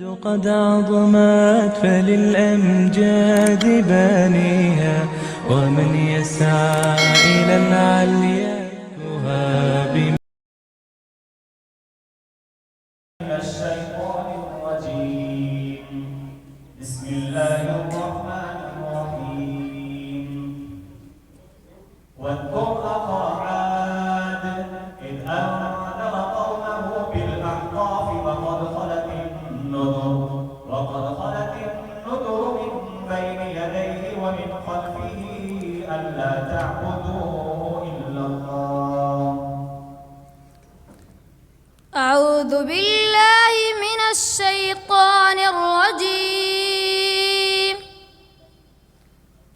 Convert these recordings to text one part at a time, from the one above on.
قد عظمت فللأمجاد بانيها، ومن يسعى إلى العليا يهاب. الشيطان الرجيم. بسم الله الرحمن الرحيم. واذكر أخا عاد إذ أنذر قومه بالأحقاف وقد خلت النذر من بين يديه ومن خلفه ألا تعبدوا إلا الله. أعوذ بالله من الشيطان الرجيم.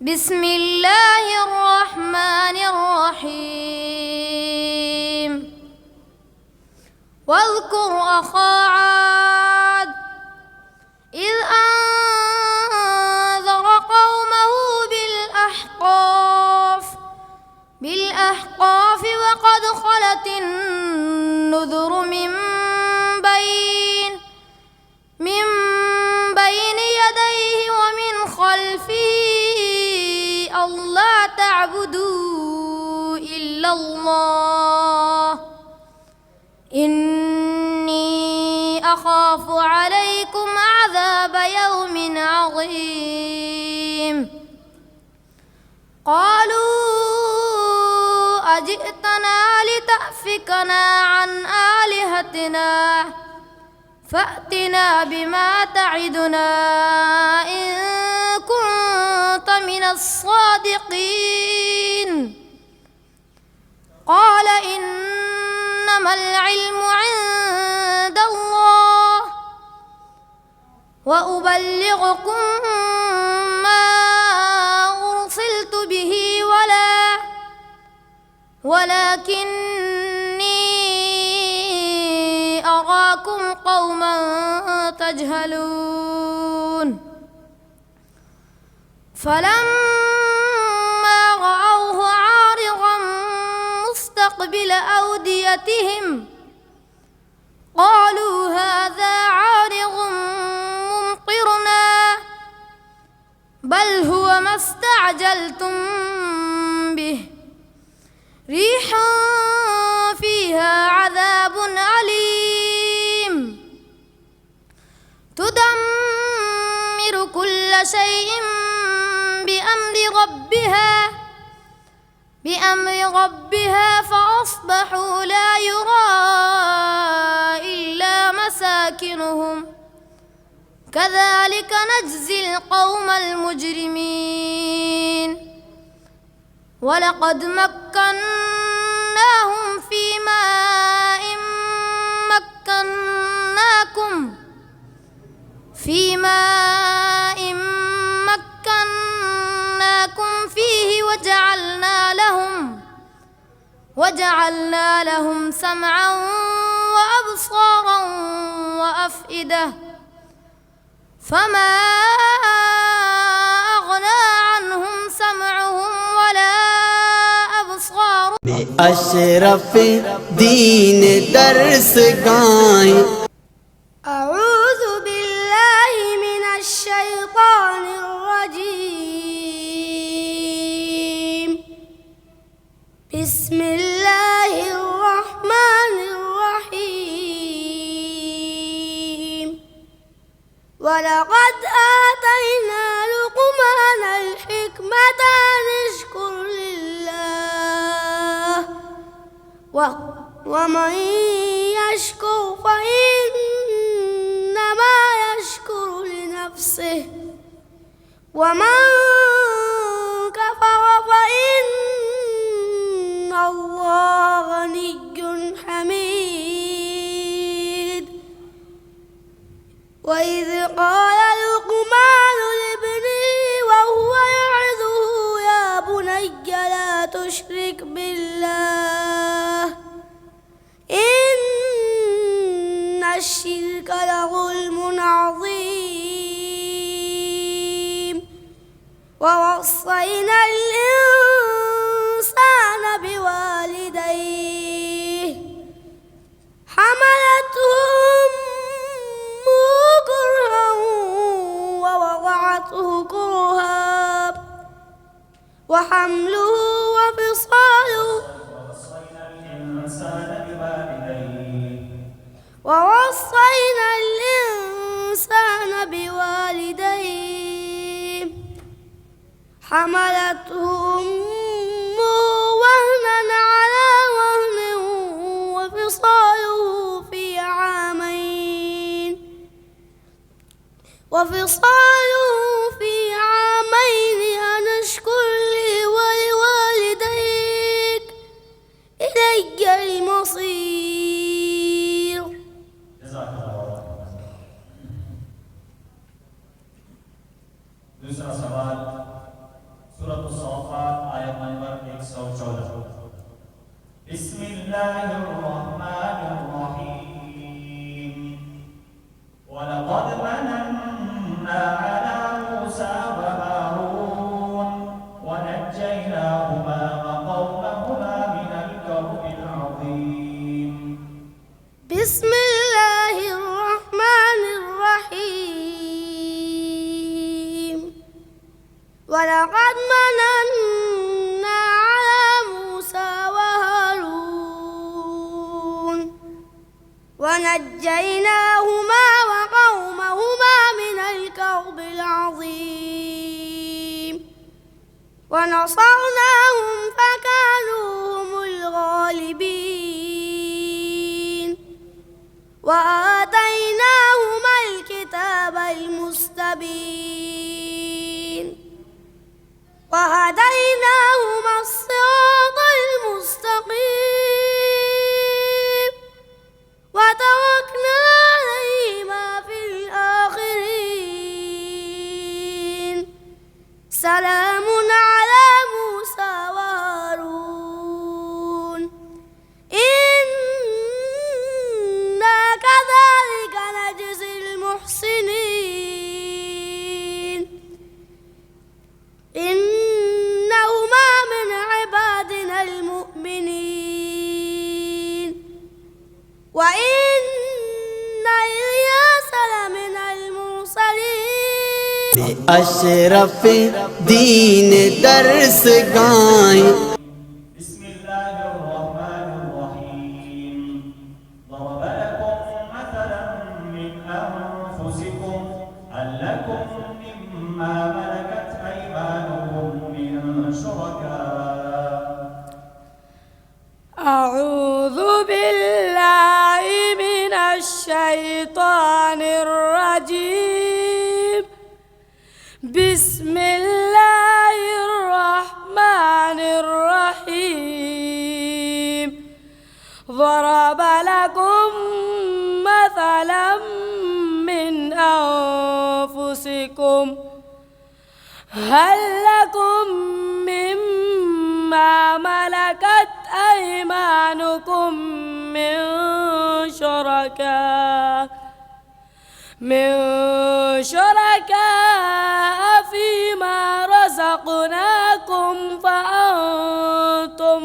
بسم الله الرحمن الرحيم. واذكر أخا عاد إذ أنذر قومه بالأحقاف وقد خلت النذر من بين يديه ومن خلفه ألا تعبدوا إلا الله إني أخاف عليكم عذاب يوم عظيم. قالوا أجئتنا لتأفكنا عن آلهتنا فأتنا بما تعدنا إن كنت من الصادقين. قال إنما العلم عند الله وأبلغكم ما أرسلت به ولكني أراكم قوما تجهلون. فلما رأوه عارضا مستقبل أوديتهم قالوا هذا عارض ممطرنا بل هو ما استعجلتم به ريح فيها عذاب أليم تدمر كل شيء بأمر ربها فأصبحوا لا يرى إلا مساكنهم كذلك نجزي القوم المجرمين. ولقد مكناهم في ماء مكناكم فيه وجعلنا لهم سمعا وأبصارا وأفئدة فما أغنى عنهم سمعهم ولا أبصارهم अशरफ दीन दर्स गाएं। أعوذ بالله من الشيطان الرجيم. بسم الله الرحمن الرحيم. ولقد آتينا لقمان الحكمة أن اشكر لله ومن يشكر فإنما يشكر لنفسه ومن كفر فإن الله غني حميد. وإذ قال لقمان لابنه وهو يعظه يا بني لا تشرك بالله إن الشرك لظلم عظيم. ووصينا الإنسان بوالديه حملته أمه كرها ووضعته كرها وحمله وفصاله ووصينا الإنسان بوالديه حملته أمه وهنا على وهن وفصاله في عامين أن اشكر لي ولوالديك إلي المصير. جزاك الله. दूसरा सवाल सूरत अस-सफ़ात आयत नंबर 114 बिस्मिल्लाहिर्रहमानिर्रहीम वलक़द मनन्ना अला मूसा व हारून वनज्जयनाहुमा व क़ौमहुमा मिनल कर्बिल अज़ीम. بسم الله الرحمن الرحيم ولقد مننا على موسى وهارون ونجيناهما وقومهما من الكرب العظيم ونصرناهم فكانوا هم الغالبين وآتيناهما الكتاب المستبين وهديناهما الصراط المستقيم وتركنا عليهما في الآخرين سلام على موسى وهارون إنا كذلك نجزي المحسنين إنهما من عبادنا المؤمنين وإن إلياس لمن المرسلين अशरफ दीन दर्स गाएं بسم الله الرحمن الرحيم ضرب لكم مثلا من أنفسكم هل لكم مما ملكت أيمانكم من شركاء. أعوذ بالله من الشيطان الرجيم بسم الله الرحمن الرحيم ضرب لكم مثلا من أنفسكم هل لكم مما ملكت أيمانكم من شركاء فيما رزقناكم فأنتم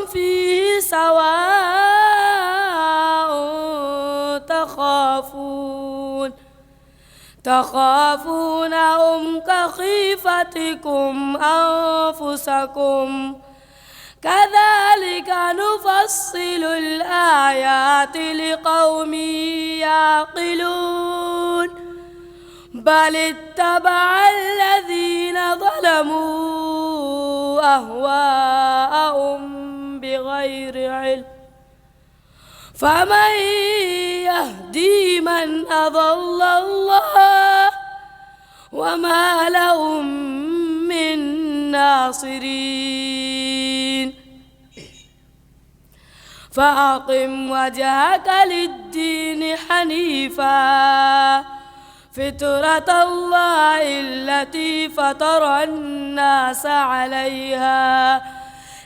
فيه سواء تخافونهم كخيفتكم أنفسكم كذلك نفصل الآيات لقوم يعقلون بل اتبع الذين ظلموا أهواءهم بغير علم فمن يهدي من أضل الله وما لهم من ناصرين فأقم وجهك للدين حنيفا فطرة الله التي فطر الناس عليها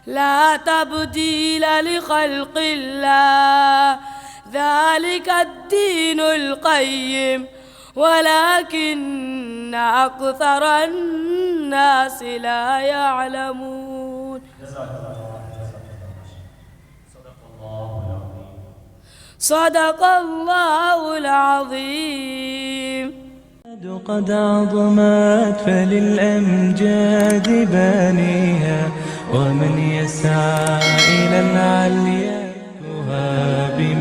لا تبديل لخلق الله ذلك الدين القيم ولكن أكثر الناس لا يعلمون. صدق الله العظيم. قد عظمت فللأمجاد بانيها، ومن يسعى إلى العليا يهاب